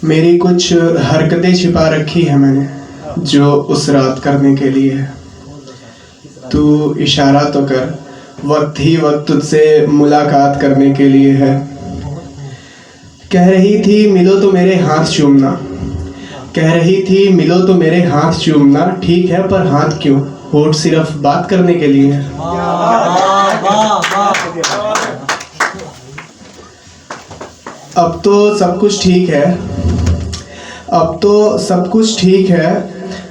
मेरी कुछ हरकतें छिपा रखी है मैंने, जो उस रात करने के लिए है। तू इशारा तो कर, वक्त ही वक्त तुझसे मुलाकात करने के लिए है। कह रही थी मिलो तो मेरे हाथ चूमना, कह रही थी मिलो तो मेरे हाथ चूमना। ठीक है पर हाथ क्यों, होठ सिर्फ बात करने के लिए है। अब तो सब कुछ ठीक है, अब तो सब कुछ ठीक है।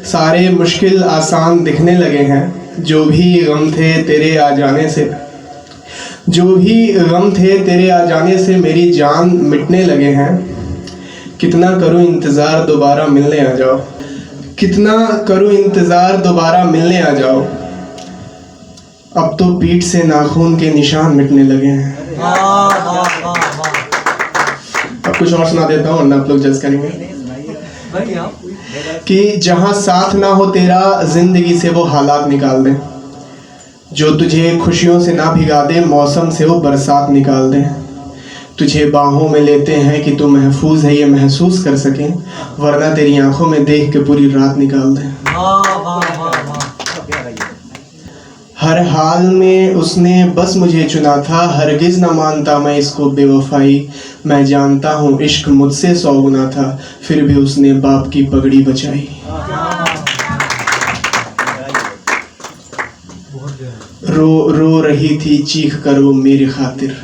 सारे मुश्किल आसान दिखने लगे हैं। जो भी गम थे तेरे आ जाने से, जो भी गम थे तेरे आ जाने से मेरी जान मिटने लगे हैं। कितना करूं इंतज़ार दोबारा मिलने आ जाओ, कितना करूं इंतज़ार दोबारा मिलने आ जाओ। अब तो पीठ से नाखून के निशान मिटने लगे हैं। अब कुछ और सुना देता हूँ वरना आप लोग जज करेंगे कि जहाँ साथ ना हो तेरा जिंदगी से वो हालात निकाल दे, जो तुझे खुशियों से ना भिगा दे मौसम से वो बरसात निकाल दे। तुझे बाहों में लेते हैं कि तू महफूज है ये महसूस कर सकें, वरना तेरी आंखों में देख के पूरी रात निकाल दे। हर हाल में उसने बस मुझे चुना था, हरगिज न मानता मैं इसको बेवफाई। मैं जानता हूँ इश्क मुझसे 100 गुना था, फिर भी उसने बाप की पगड़ी बचाई। रो रही थी चीख कर वो मेरी खातिर,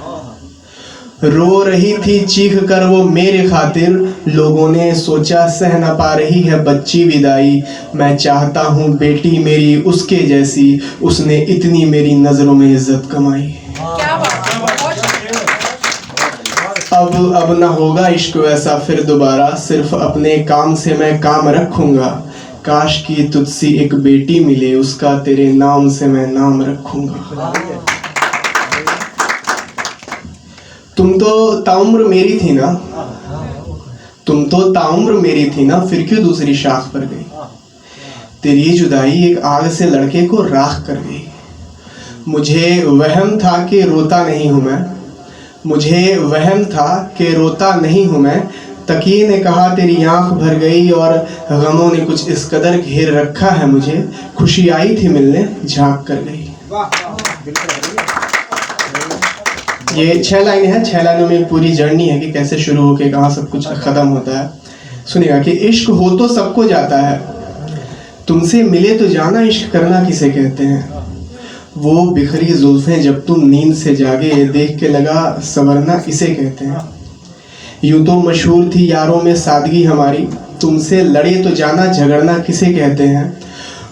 रो रही थी चीख कर वो मेरे खातिर। लोगों ने सोचा सह न पा रही है बच्ची विदाई। मैं चाहता हूँ बेटी मेरी उसके जैसी, उसने इतनी मेरी नज़रों में इज्जत कमाई। अब न होगा इश्क वैसा फिर दोबारा, सिर्फ अपने काम से मैं काम रखूँगा। काश की तुझसी एक बेटी मिले, उसका तेरे नाम से मैं नाम रखूँगा। तुम तो ताउम्र मेरी थी ना, तुम तो ताउम्र मेरी थी ना, फिर क्यों दूसरी शाख पर गई। तेरी जुदाई एक आग से लड़के को राख कर गई। मुझे वहम था कि रोता नहीं हूँ मैं, मुझे वहम था कि रोता नहीं हूँ मैं। तकिए ने कहा तेरी आंख भर गई और गमों ने कुछ इस कदर घेर रखा है मुझे। खुशी आई थी मिलने झांक कर गई। ये 6 लाइनें हैं। 6 लाइनों में पूरी जर्नी है कि कैसे शुरू होके कहाँ सब कुछ ख़त्म होता है। सुनिएगा कि इश्क हो तो सबको जाता है, तुमसे मिले तो जाना इश्क करना किसे कहते हैं। वो बिखरी जुल्फें जब तुम नींद से जागे, देख के लगा संवरना इसे कहते हैं। यूँ तो मशहूर थी यारों में सादगी हमारी, तुमसे लड़े तो जाना झगड़ना किसे कहते हैं।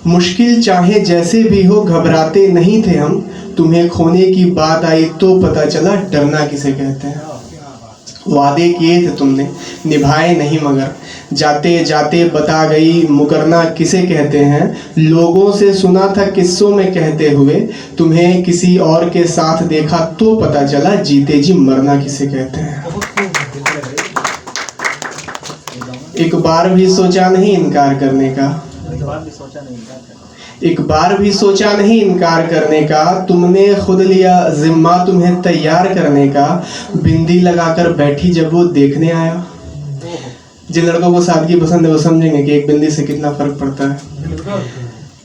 मुश्किल चाहे जैसे भी हो घबराते नहीं थे हम, तुम्हें खोने की बात आई तो पता चला डरना किसे कहते हैं। वादे किए थे तुमने निभाए नहीं, मगर जाते जाते बता गई मुकरना किसे कहते हैं। लोगों से सुना था किस्सों में कहते हुए, तुम्हें किसी और के साथ देखा तो पता चला जीते जी मरना किसे कहते हैं। एक बार भी सोचा नहीं इनकार करने का, एक बार भी सोचा नहीं इनकार करने का। तुमने खुद लिया जिम्मा तुम्हें तैयार करने का। बिंदी लगाकर बैठी जब वो देखने आया। जिन लड़कों को सादगी पसंद है वो समझेंगे कि एक बिंदी से कितना फर्क पड़ता है।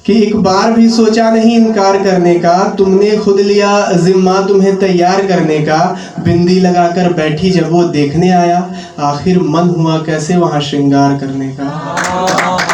कि एक बार भी सोचा नहीं इनकार करने का, तुमने खुद लिया जिम्मा तुम्हें तैयार करने का। बिंदी लगाकर बैठी जब वो देखने आया, आखिर मन हुआ कैसे वहाँ श्रृंगार करने का।